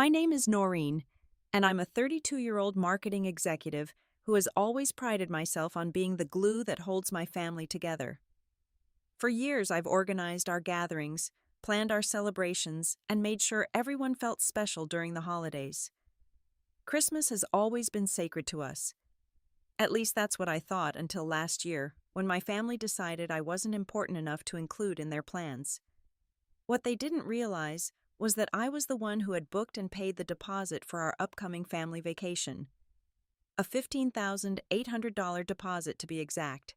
My name is Noreen, and I'm a 32-year-old marketing executive who has always prided myself on being the glue that holds my family together. For years, I've organized our gatherings, planned our celebrations, and made sure everyone felt special during the holidays. Christmas has always been sacred to us. At least that's what I thought until last year, when my family decided I wasn't important enough to include in their plans. What they didn't realize was that I was the one who had booked and paid the deposit for our upcoming family vacation. A $15,800 deposit to be exact.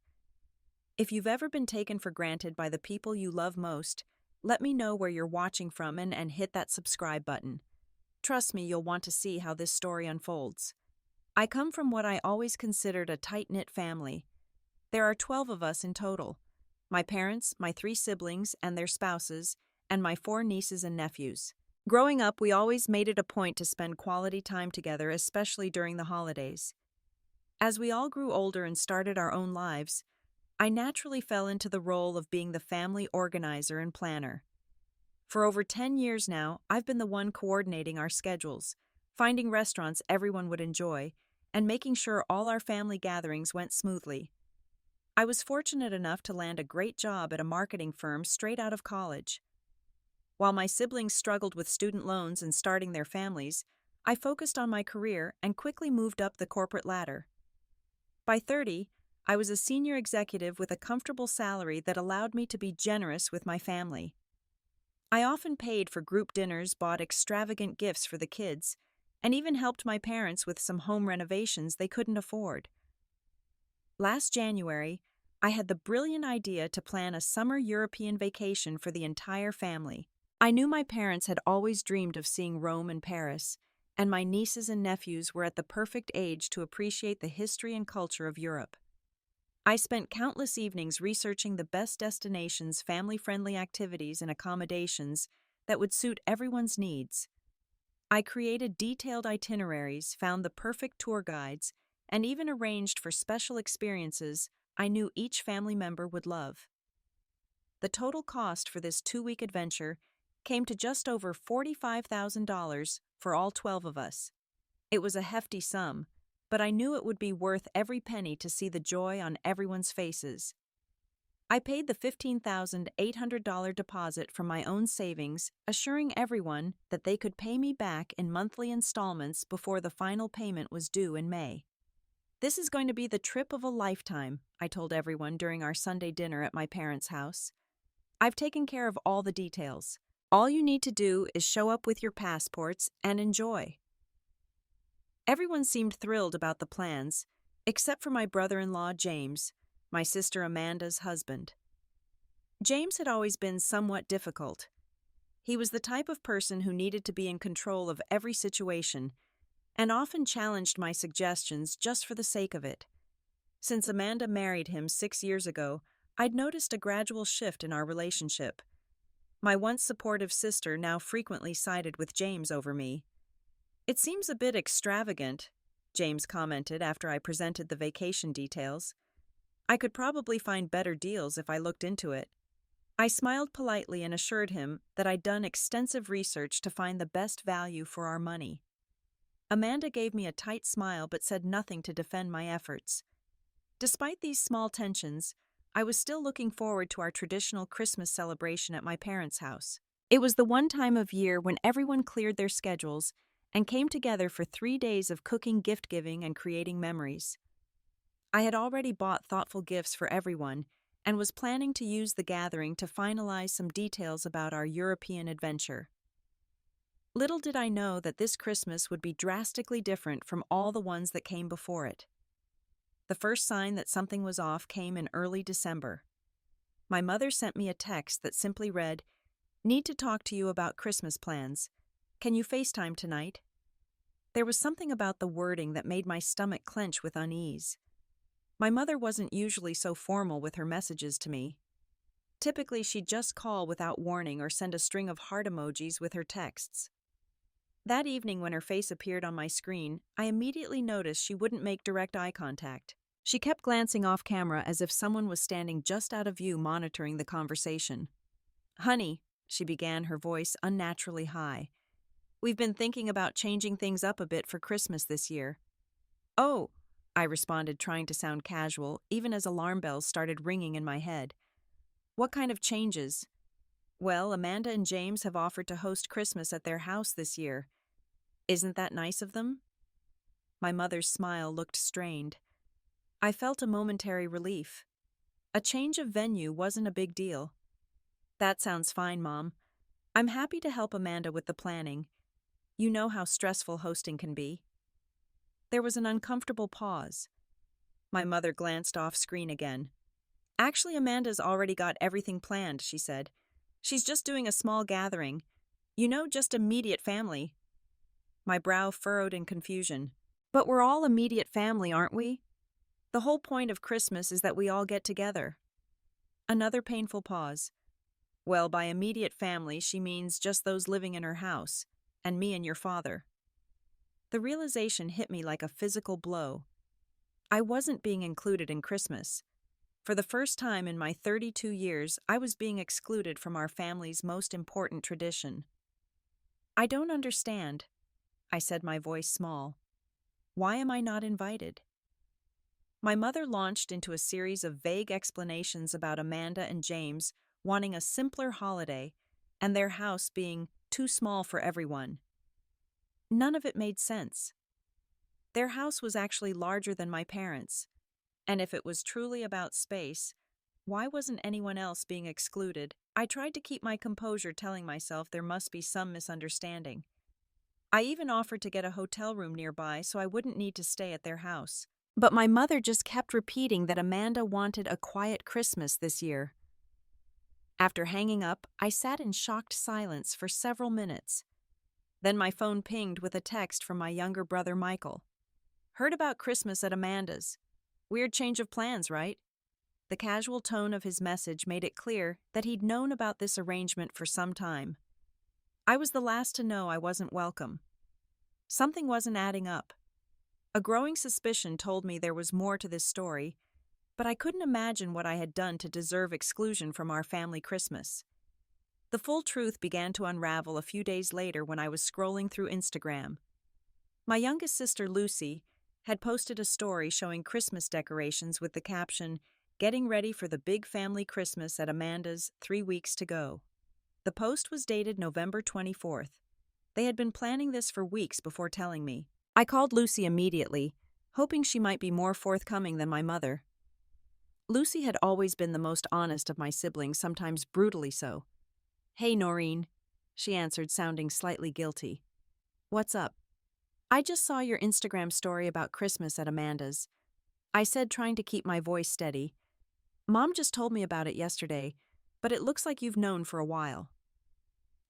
If you've ever been taken for granted by the people you love most, let me know where you're watching from and hit that subscribe button. Trust me, you'll want to see how this story unfolds. I come from what I always considered a tight-knit family. There are 12 of us in total. My parents, my 3 siblings and their spouses, and my 4 nieces and nephews. Growing up, we always made it a point to spend quality time together, especially during the holidays. As we all grew older and started our own lives, I naturally fell into the role of being the family organizer and planner. For over 10 years now, I've been the one coordinating our schedules, finding restaurants everyone would enjoy, and making sure all our family gatherings went smoothly. I was fortunate enough to land a great job at a marketing firm straight out of college. While my siblings struggled with student loans and starting their families, I focused on my career and quickly moved up the corporate ladder. By 30, I was a senior executive with a comfortable salary that allowed me to be generous with my family. I often paid for group dinners, bought extravagant gifts for the kids, and even helped my parents with some home renovations they couldn't afford. Last January, I had the brilliant idea to plan a summer European vacation for the entire family. I knew my parents had always dreamed of seeing Rome and Paris, and my nieces and nephews were at the perfect age to appreciate the history and culture of Europe. I spent countless evenings researching the best destinations, family-friendly activities, and accommodations that would suit everyone's needs. I created detailed itineraries, found the perfect tour guides, and even arranged for special experiences I knew each family member would love. The total cost for this 2-week adventure came to just over $45,000 for all 12 of us. It was a hefty sum, but I knew it would be worth every penny to see the joy on everyone's faces. I paid the $15,800 deposit from my own savings, assuring everyone that they could pay me back in monthly installments before the final payment was due in May. "This is going to be the trip of a lifetime," I told everyone during our Sunday dinner at my parents' house. "I've taken care of all the details. All you need to do is show up with your passports and enjoy." Everyone seemed thrilled about the plans, except for my brother-in-law James, my sister Amanda's husband. James had always been somewhat difficult. He was the type of person who needed to be in control of every situation, and often challenged my suggestions just for the sake of it. Since Amanda married him 6 years ago, I'd noticed a gradual shift in our relationship. My once supportive sister now frequently sided with James over me. "It seems a bit extravagant," James commented after I presented the vacation details. "I could probably find better deals if I looked into it." I smiled politely and assured him that I'd done extensive research to find the best value for our money. Amanda gave me a tight smile but said nothing to defend my efforts. Despite these small tensions, I was still looking forward to our traditional Christmas celebration at my parents' house. It was the one time of year when everyone cleared their schedules and came together for 3 days of cooking, gift-giving, and creating memories. I had already bought thoughtful gifts for everyone and was planning to use the gathering to finalize some details about our European adventure. Little did I know that this Christmas would be drastically different from all the ones that came before it. The first sign that something was off came in early December. My mother sent me a text that simply read, "Need to talk to you about Christmas plans. Can you FaceTime tonight?" There was something about the wording that made my stomach clench with unease. My mother wasn't usually so formal with her messages to me. Typically, she'd just call without warning or send a string of heart emojis with her texts. That evening, when her face appeared on my screen, I immediately noticed she wouldn't make direct eye contact. She kept glancing off camera as if someone was standing just out of view monitoring the conversation. "Honey," she began, her voice unnaturally high, We've been thinking about changing things up a bit for Christmas this year. Oh, I responded, trying to sound casual, even as alarm bells started ringing in my head. What kind of changes? Well, Amanda and James have offered to host Christmas at their house this year. Isn't that nice of them? My mother's smile looked strained. I felt a momentary relief. A change of venue wasn't a big deal. That sounds fine, Mom. I'm happy to help Amanda with the planning. You know how stressful hosting can be. There was an uncomfortable pause. My mother glanced off screen again. Actually, Amanda's already got everything planned, she said. She's just doing a small gathering. You know, just immediate family. My brow furrowed in confusion. But we're all immediate family, aren't we? The whole point of Christmas is that we all get together. Another painful pause. Well, by immediate family, she means just those living in her house, and me and your father. The realization hit me like a physical blow. I wasn't being included in Christmas. For the first time in my 32 years, I was being excluded from our family's most important tradition. I don't understand, I said, my voice small. Why am I not invited? My mother launched into a series of vague explanations about Amanda and James wanting a simpler holiday and their house being too small for everyone. None of it made sense. Their house was actually larger than my parents', and if it was truly about space, why wasn't anyone else being excluded? I tried to keep my composure, telling myself there must be some misunderstanding. I even offered to get a hotel room nearby so I wouldn't need to stay at their house. But my mother just kept repeating that Amanda wanted a quiet Christmas this year. After hanging up, I sat in shocked silence for several minutes. Then my phone pinged with a text from my younger brother Michael. Heard about Christmas at Amanda's. Weird change of plans, right? The casual tone of his message made it clear that he'd known about this arrangement for some time. I was the last to know I wasn't welcome. Something wasn't adding up. A growing suspicion told me there was more to this story, but I couldn't imagine what I had done to deserve exclusion from our family Christmas. The full truth began to unravel a few days later when I was scrolling through Instagram. My youngest sister, Lucy, had posted a story showing Christmas decorations with the caption, "Getting ready for the big family Christmas at Amanda's, 3 weeks to go." The post was dated November 24th. They had been planning this for weeks before telling me. I called Lucy immediately, hoping she might be more forthcoming than my mother. Lucy had always been the most honest of my siblings, sometimes brutally so. "Hey, Noreen," she answered, sounding slightly guilty. "What's up?" "I just saw your Instagram story about Christmas at Amanda's," I said, trying to keep my voice steady. "Mom just told me about it yesterday, but it looks like you've known for a while."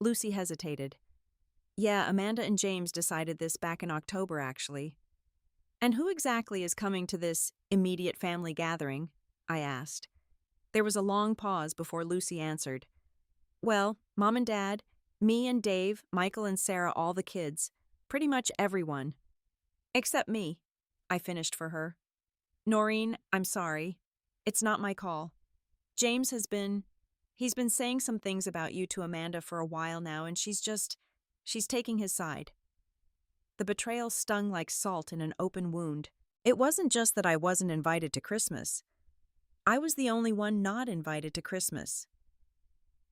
Lucy hesitated. "Yeah, Amanda and James decided this back in October, actually." "And who exactly is coming to this immediate family gathering?" I asked. There was a long pause before Lucy answered. "Well, Mom and Dad, me and Dave, Michael and Sarah, all the kids. Pretty much everyone. Except me," I finished for her. "Noreen, I'm sorry. It's not my call. James he's been saying some things about you to Amanda for a while now, and she's taking his side." The betrayal stung like salt in an open wound. It wasn't just that I wasn't invited to Christmas. I was the only one not invited to Christmas.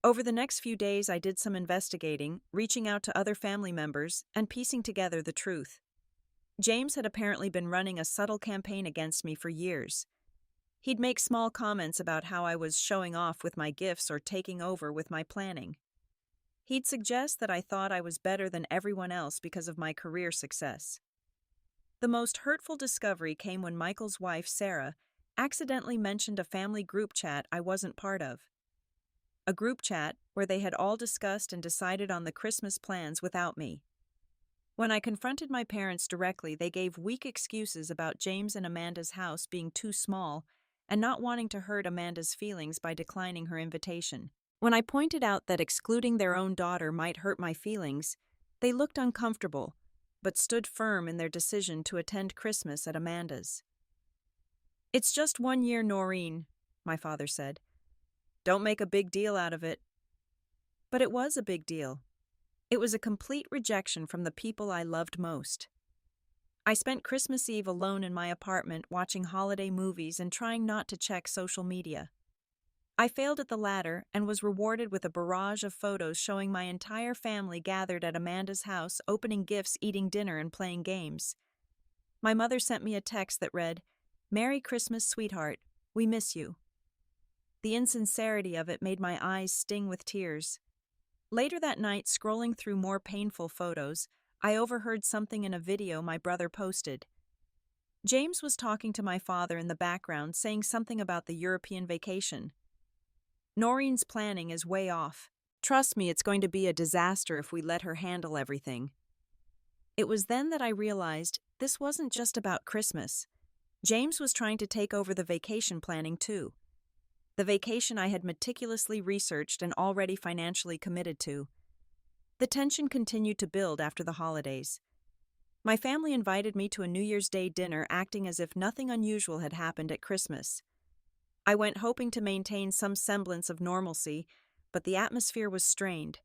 Over the next few days, I did some investigating, reaching out to other family members, and piecing together the truth. James had apparently been running a subtle campaign against me for years. He'd make small comments about how I was showing off with my gifts or taking over with my planning. He'd suggest that I thought I was better than everyone else because of my career success. The most hurtful discovery came when Michael's wife, Sarah, accidentally mentioned a family group chat I wasn't part of. A group chat where they had all discussed and decided on the Christmas plans without me. When I confronted my parents directly, they gave weak excuses about James and Amanda's house being too small and not wanting to hurt Amanda's feelings by declining her invitation. When I pointed out that excluding their own daughter might hurt my feelings, they looked uncomfortable, but stood firm in their decision to attend Christmas at Amanda's. "It's just 1 year, Noreen," my father said. "Don't make a big deal out of it." But it was a big deal. It was a complete rejection from the people I loved most. I spent Christmas Eve alone in my apartment watching holiday movies and trying not to check social media. I failed at the latter and was rewarded with a barrage of photos showing my entire family gathered at Amanda's house, opening gifts, eating dinner, and playing games. My mother sent me a text that read, "Merry Christmas, sweetheart. We miss you." The insincerity of it made my eyes sting with tears. Later that night, scrolling through more painful photos, I overheard something in a video my brother posted. James was talking to my father in the background, saying something about the European vacation. "Noreen's planning is way off. Trust me, it's going to be a disaster if we let her handle everything." It was then that I realized this wasn't just about Christmas. James was trying to take over the vacation planning too. The vacation I had meticulously researched and already financially committed to. The tension continued to build after the holidays. My family invited me to a New Year's Day dinner, acting as if nothing unusual had happened at Christmas. I went hoping to maintain some semblance of normalcy, but the atmosphere was strained.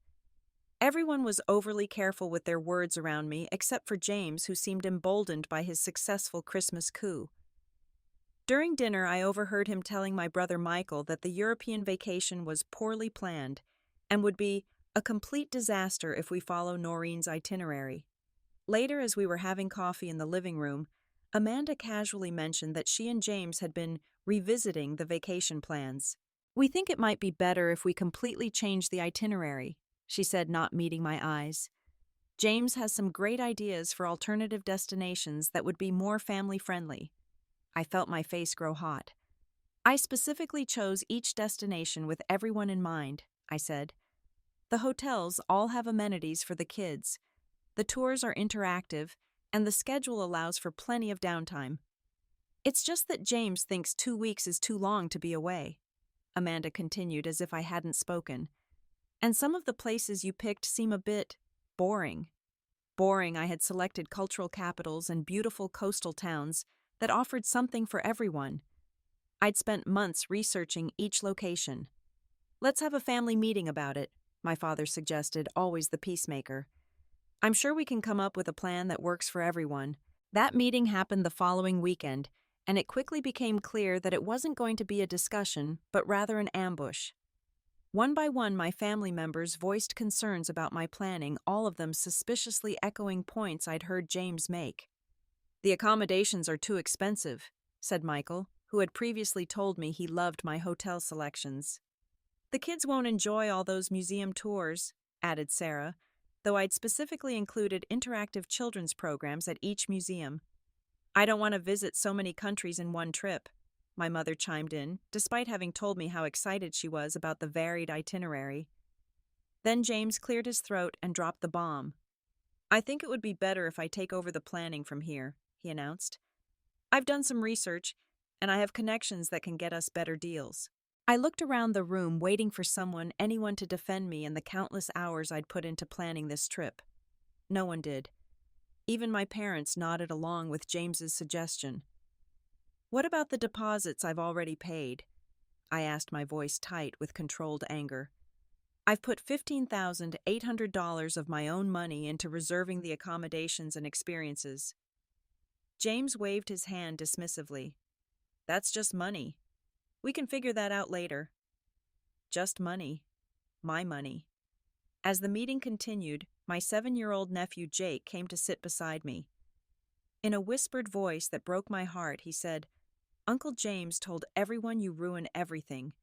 Everyone was overly careful with their words around me, except for James, who seemed emboldened by his successful Christmas coup. During dinner, I overheard him telling my brother Michael that the European vacation was poorly planned and would be a complete disaster if we follow Noreen's itinerary. Later, as we were having coffee in the living room, Amanda casually mentioned that she and James had been revisiting the vacation plans. "We think it might be better if we completely change the itinerary," she said, not meeting my eyes. "James has some great ideas for alternative destinations that would be more family-friendly." I felt my face grow hot. "I specifically chose each destination with everyone in mind," I said. "The hotels all have amenities for the kids. The tours are interactive, and the schedule allows for plenty of downtime. It's just that James thinks 2 weeks is too long to be away," Amanda continued as if I hadn't spoken. "And some of the places you picked seem a bit boring." Boring, I had selected cultural capitals and beautiful coastal towns that offered something for everyone. I'd spent months researching each location. "Let's have a family meeting about it," my father suggested, always the peacemaker. "I'm sure we can come up with a plan that works for everyone." That meeting happened the following weekend, and it quickly became clear that it wasn't going to be a discussion, but rather an ambush. One by one, my family members voiced concerns about my planning, all of them suspiciously echoing points I'd heard James make. "The accommodations are too expensive," said Michael, who had previously told me he loved my hotel selections. "The kids won't enjoy all those museum tours," added Sarah, though I'd specifically included interactive children's programs at each museum. "I don't want to visit so many countries in one trip," my mother chimed in, despite having told me how excited she was about the varied itinerary. Then James cleared his throat and dropped the bomb. "I think it would be better if I take over the planning from here," he announced. "I've done some research, and I have connections that can get us better deals." I looked around the room, waiting for anyone to defend me in the countless hours I'd put into planning this trip. No one did. Even my parents nodded along with James's suggestion. "What about the deposits I've already paid?" I asked, my voice tight with controlled anger. "I've put $15,800 of my own money into reserving the accommodations and experiences." James waved his hand dismissively. "That's just money. We can figure that out later." Just money. My money. As the meeting continued, my 7-year-old nephew Jake came to sit beside me. In a whispered voice that broke my heart, he said, "Uncle James told everyone you ruin everything.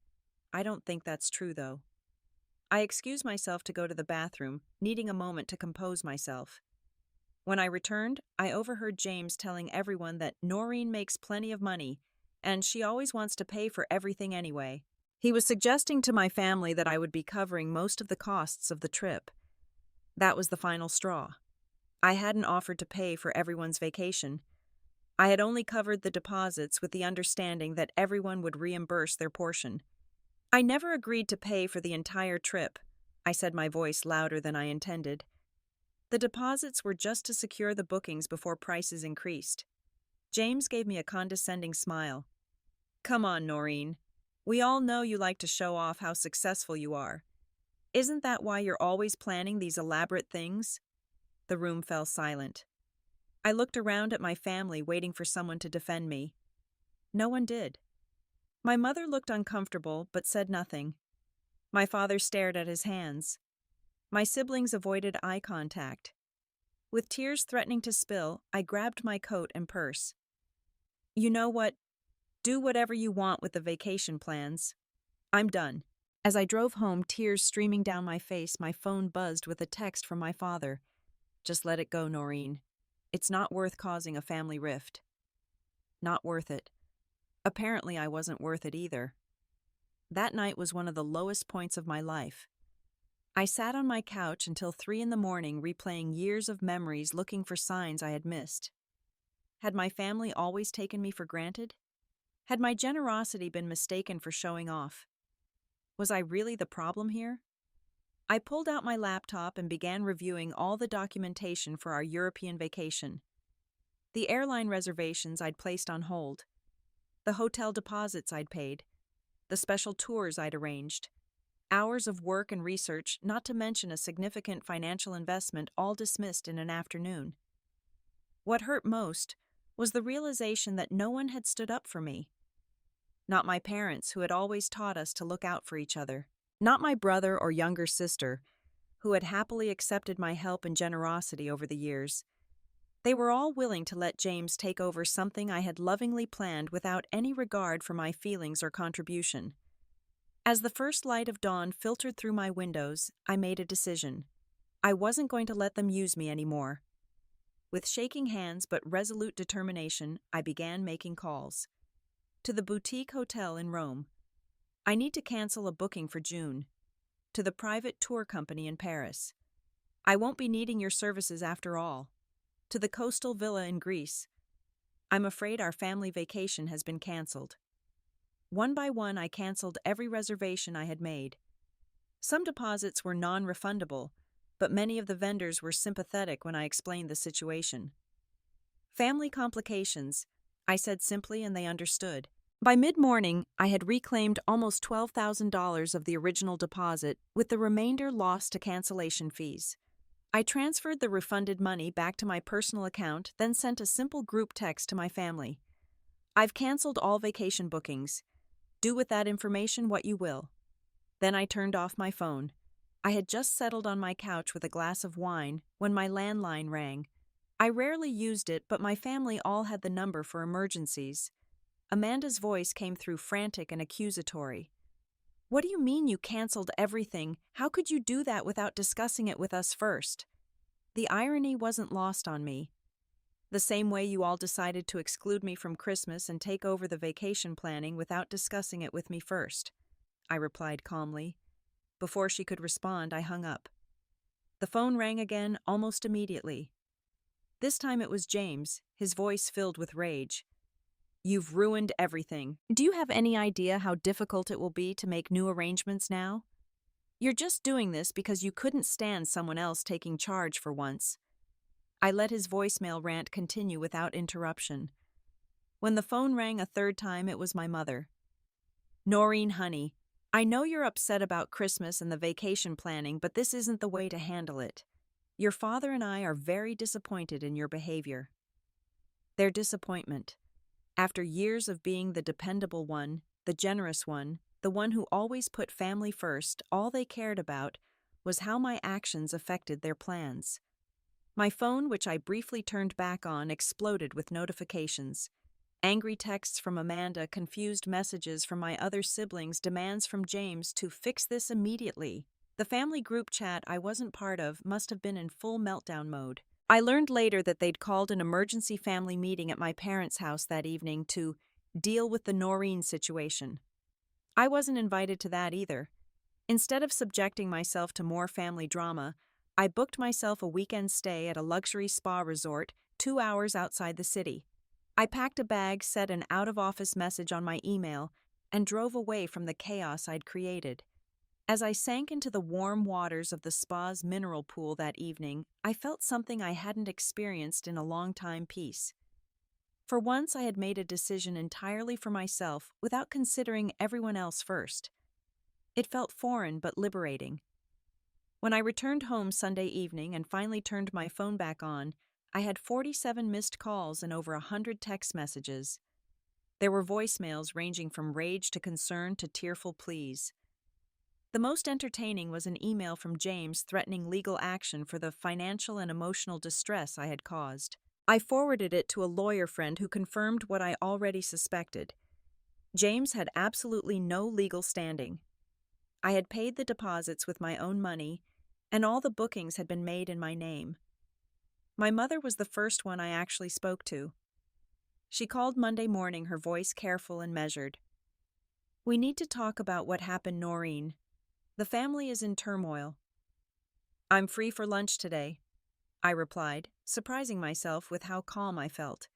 I don't think that's true, though." I excused myself to go to the bathroom, needing a moment to compose myself. When I returned, I overheard James telling everyone that Noreen makes plenty of money, and she always wants to pay for everything anyway. He was suggesting to my family that I would be covering most of the costs of the trip. That was the final straw. I hadn't offered to pay for everyone's vacation. I had only covered the deposits with the understanding that everyone would reimburse their portion. "I never agreed to pay for the entire trip," I said, my voice louder than I intended. "The deposits were just to secure the bookings before prices increased." James gave me a condescending smile. "Come on, Noreen. We all know you like to show off how successful you are. Isn't that why you're always planning these elaborate things? The room fell silent. I looked around at my family, waiting for someone to defend me. No one did. My mother looked uncomfortable, but said nothing. My father stared at his hands. My siblings avoided eye contact. With tears threatening to spill, I grabbed my coat and purse. You know what? Do whatever you want with the vacation plans. I'm done. As I drove home, tears streaming down my face, my phone buzzed with a text from my father. Just let it go, Noreen. It's not worth causing a family rift. Not worth it. Apparently, I wasn't worth it either. That night was one of the lowest points of my life. I sat on my couch until 3 in the morning, replaying years of memories, looking for signs I had missed. Had my family always taken me for granted? Had my generosity been mistaken for showing off? Was I really the problem here? I pulled out my laptop and began reviewing all the documentation for our European vacation. The airline reservations I'd placed on hold, the hotel deposits I'd paid, the special tours I'd arranged, hours of work and research, not to mention a significant financial investment, all dismissed in an afternoon. What hurt most was the realization that no one had stood up for me. Not my parents, who had always taught us to look out for each other. Not my brother or younger sister, who had happily accepted my help and generosity over the years. They were all willing to let James take over something I had lovingly planned without any regard for my feelings or contribution. As the first light of dawn filtered through my windows, I made a decision. I wasn't going to let them use me anymore. With shaking hands but resolute determination, I began making calls. To the boutique hotel in Rome. I need to cancel a booking for June. To the private tour company in Paris. I won't be needing your services after all. To the coastal villa in Greece. I'm afraid our family vacation has been canceled. One by one, I canceled every reservation I had made. Some deposits were non-refundable, but many of the vendors were sympathetic when I explained the situation. Family complications, I said simply, and they understood. By mid-morning, I had reclaimed almost $12,000 of the original deposit, with the remainder lost to cancellation fees. I transferred the refunded money back to my personal account, then sent a simple group text to my family. I've canceled all vacation bookings. Do with that information what you will. Then I turned off my phone. I had just settled on my couch with a glass of wine when my landline rang. I rarely used it, but my family all had the number for emergencies. Amanda's voice came through, frantic and accusatory. What do you mean you canceled everything? How could you do that without discussing it with us first? The irony wasn't lost on me. The same way you all decided to exclude me from Christmas and take over the vacation planning without discussing it with me first, I replied calmly. Before she could respond, I hung up. The phone rang again almost immediately. This time it was James, his voice filled with rage. You've ruined everything. Do you have any idea how difficult it will be to make new arrangements now? You're just doing this because you couldn't stand someone else taking charge for once. I let his voicemail rant continue without interruption. When the phone rang a third time, it was my mother. Noreen, honey, I know you're upset about Christmas and the vacation planning, but this isn't the way to handle it. Your father and I are very disappointed in your behavior. Their disappointment. After years of being the dependable one, the generous one, the one who always put family first, all they cared about was how my actions affected their plans. My phone, which I briefly turned back on, exploded with notifications. Angry texts from Amanda, confused messages from my other siblings, demands from James to fix this immediately. The family group chat I wasn't part of must have been in full meltdown mode. I learned later that they'd called an emergency family meeting at my parents' house that evening to deal with the Noreen situation. I wasn't invited to that either. Instead of subjecting myself to more family drama, I booked myself a weekend stay at a luxury spa resort 2 hours outside the city. I packed a bag, set an out-of-office message on my email, and drove away from the chaos I'd created. As I sank into the warm waters of the spa's mineral pool that evening, I felt something I hadn't experienced in a long time: peace. For once, I had made a decision entirely for myself without considering everyone else first. It felt foreign but liberating. When I returned home Sunday evening and finally turned my phone back on, I had 47 missed calls and over 100 text messages. There were voicemails ranging from rage to concern to tearful pleas. The most entertaining was an email from James threatening legal action for the financial and emotional distress I had caused. I forwarded it to a lawyer friend who confirmed what I already suspected. James had absolutely no legal standing. I had paid the deposits with my own money, and all the bookings had been made in my name. My mother was the first one I actually spoke to. She called Monday morning, her voice careful and measured. "We need to talk about what happened, Noreen. The family is in turmoil." "I'm free for lunch today," I replied, surprising myself with how calm I felt.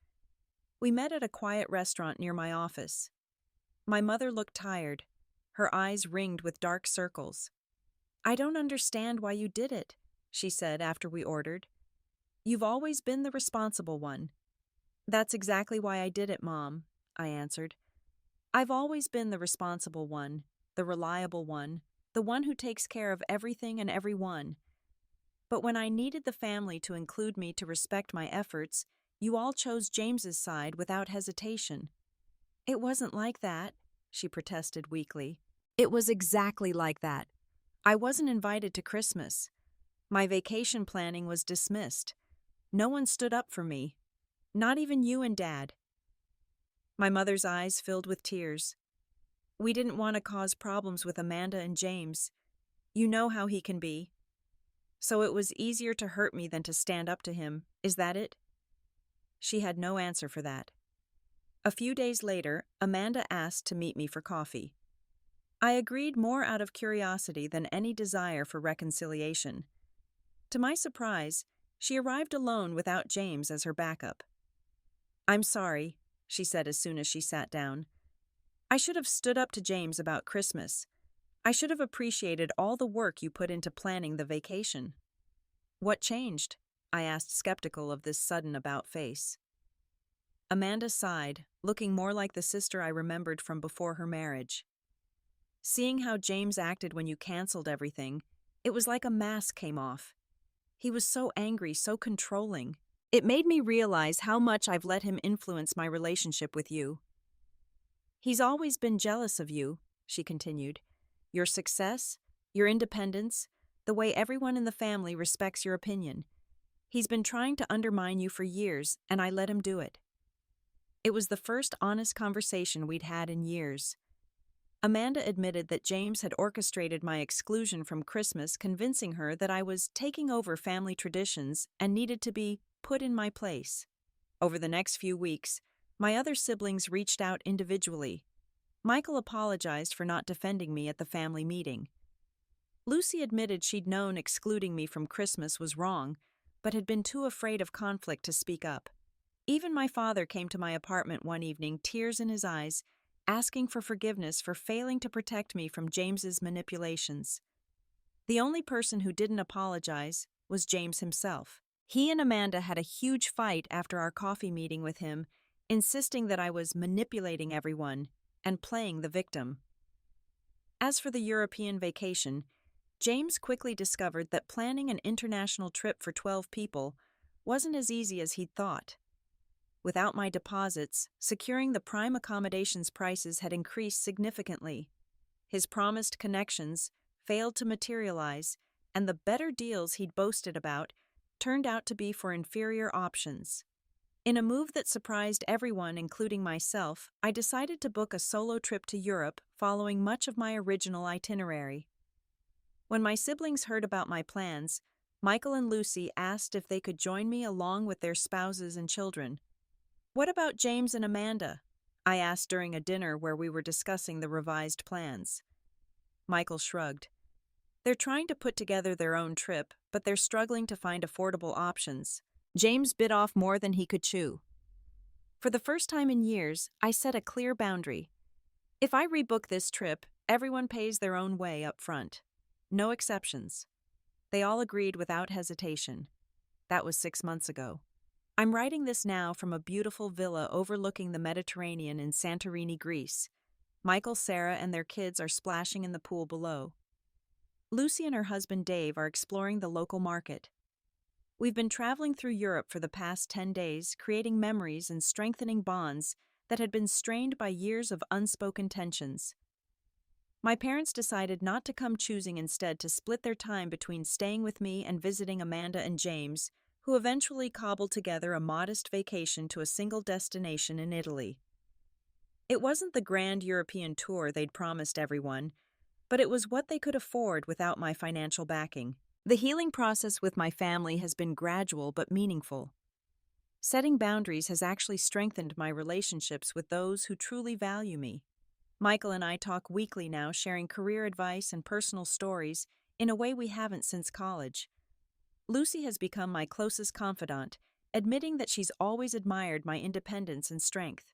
We met at a quiet restaurant near my office. My mother looked tired, her eyes ringed with dark circles. "I don't understand why you did it," she said after we ordered. "You've always been the responsible one." "That's exactly why I did it, Mom," I answered. "I've always been the responsible one, the reliable one, the one who takes care of everything and everyone. But when I needed the family to include me to respect my efforts, you all chose James's side without hesitation." "It wasn't like that," she protested weakly. "It was exactly like that. I wasn't invited to Christmas. My vacation planning was dismissed. No one stood up for me. Not even you and Dad." My mother's eyes filled with tears. "We didn't want to cause problems with Amanda and James. You know how he can be. So it was easier to hurt me than to stand up to him. Is that it?" She had no answer for that. A few days later, Amanda asked to meet me for coffee. I agreed more out of curiosity than any desire for reconciliation. To my surprise, she arrived alone without James as her backup. "I'm sorry," she said as soon as she sat down. "I should have stood up to James about Christmas. I should have appreciated all the work you put into planning the vacation." "What changed?" I asked, skeptical of this sudden about-face. Amanda sighed, looking more like the sister I remembered from before her marriage. "Seeing how James acted when you canceled everything, it was like a mask came off. He was so angry, so controlling. It made me realize how much I've let him influence my relationship with you." "He's always been jealous of you," she continued. "Your success, your independence, the way everyone in the family respects your opinion. He's been trying to undermine you for years, and I let him do it." It was the first honest conversation we'd had in years. Amanda admitted that James had orchestrated my exclusion from Christmas, convincing her that I was taking over family traditions and needed to be put in my place. Over the next few weeks, my other siblings reached out individually. Michael apologized for not defending me at the family meeting. Lucy admitted she'd known excluding me from Christmas was wrong, but had been too afraid of conflict to speak up. Even my father came to my apartment one evening, tears in his eyes, asking for forgiveness for failing to protect me from James's manipulations. The only person who didn't apologize was James himself. He and Amanda had a huge fight after our coffee meeting with him, insisting that I was manipulating everyone and playing the victim. As for the European vacation, James quickly discovered that planning an international trip for 12 people wasn't as easy as he'd thought. Without my deposits, securing the prime accommodations prices had increased significantly. His promised connections failed to materialize, and the better deals he'd boasted about turned out to be for inferior options. In a move that surprised everyone, including myself, I decided to book a solo trip to Europe following much of my original itinerary. When my siblings heard about my plans, Michael and Lucy asked if they could join me along with their spouses and children. "What about James and Amanda?" I asked during a dinner where we were discussing the revised plans. Michael shrugged. "They're trying to put together their own trip, but they're struggling to find affordable options." James bit off more than he could chew. For the first time in years, I set a clear boundary. If I rebook this trip, everyone pays their own way up front. No exceptions. They all agreed without hesitation. That was 6 months ago. I'm writing this now from a beautiful villa overlooking the Mediterranean in Santorini, Greece. Michael, Sarah, and their kids are splashing in the pool below. Lucy and her husband Dave are exploring the local market. We've been traveling through Europe for the past 10 days, creating memories and strengthening bonds that had been strained by years of unspoken tensions. My parents decided not to come, choosing instead to split their time between staying with me and visiting Amanda and James, who eventually cobbled together a modest vacation to a single destination in Italy. It wasn't the grand European tour they'd promised everyone, but it was what they could afford without my financial backing. The healing process with my family has been gradual but meaningful. Setting boundaries has actually strengthened my relationships with those who truly value me. Michael and I talk weekly now, sharing career advice and personal stories in a way we haven't since college. Lucy has become my closest confidant, admitting that she's always admired my independence and strength.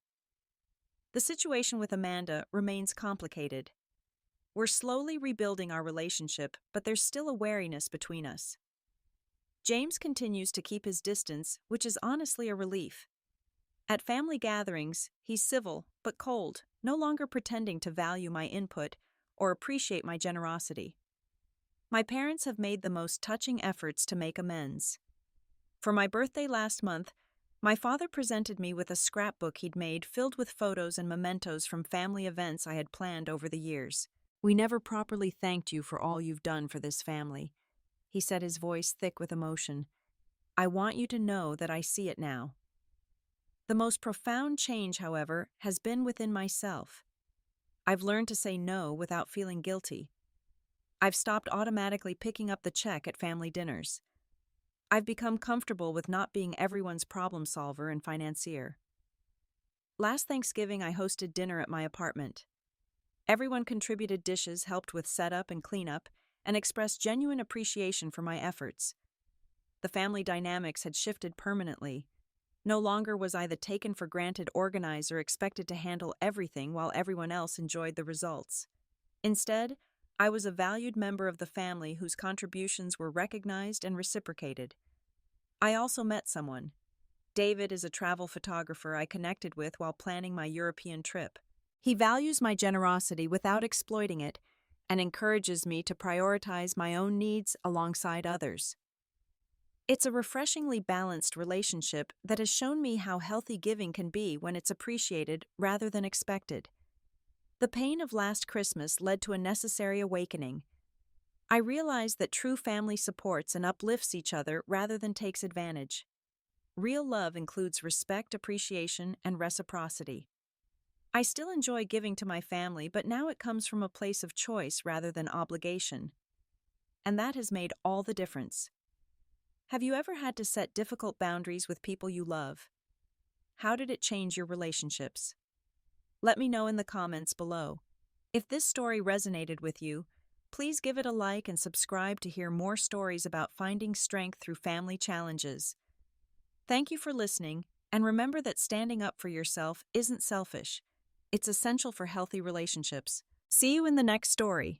The situation with Amanda remains complicated. We're slowly rebuilding our relationship, but there's still a wariness between us. James continues to keep his distance, which is honestly a relief. At family gatherings, he's civil but cold, no longer pretending to value my input or appreciate my generosity. My parents have made the most touching efforts to make amends. For my birthday last month, my father presented me with a scrapbook he'd made filled with photos and mementos from family events I had planned over the years. "We never properly thanked you for all you've done for this family," he said, his voice thick with emotion. "I want you to know that I see it now." The most profound change, however, has been within myself. I've learned to say no without feeling guilty. I've stopped automatically picking up the check at family dinners. I've become comfortable with not being everyone's problem solver and financier. Last Thanksgiving, I hosted dinner at my apartment. Everyone contributed dishes, helped with setup and cleanup, and expressed genuine appreciation for my efforts. The family dynamics had shifted permanently. No longer was I the taken-for-granted organizer expected to handle everything while everyone else enjoyed the results. Instead, I was a valued member of the family whose contributions were recognized and reciprocated. I also met someone. David is a travel photographer I connected with while planning my European trip. He values my generosity without exploiting it and encourages me to prioritize my own needs alongside others. It's a refreshingly balanced relationship that has shown me how healthy giving can be when it's appreciated rather than expected. The pain of last Christmas led to a necessary awakening. I realized that true family supports and uplifts each other rather than takes advantage. Real love includes respect, appreciation, and reciprocity. I still enjoy giving to my family, but now it comes from a place of choice rather than obligation. And that has made all the difference. Have you ever had to set difficult boundaries with people you love? How did it change your relationships? Let me know in the comments below. If this story resonated with you, please give it a like and subscribe to hear more stories about finding strength through family challenges. Thank you for listening, and remember that standing up for yourself isn't selfish. It's essential for healthy relationships. See you in the next story.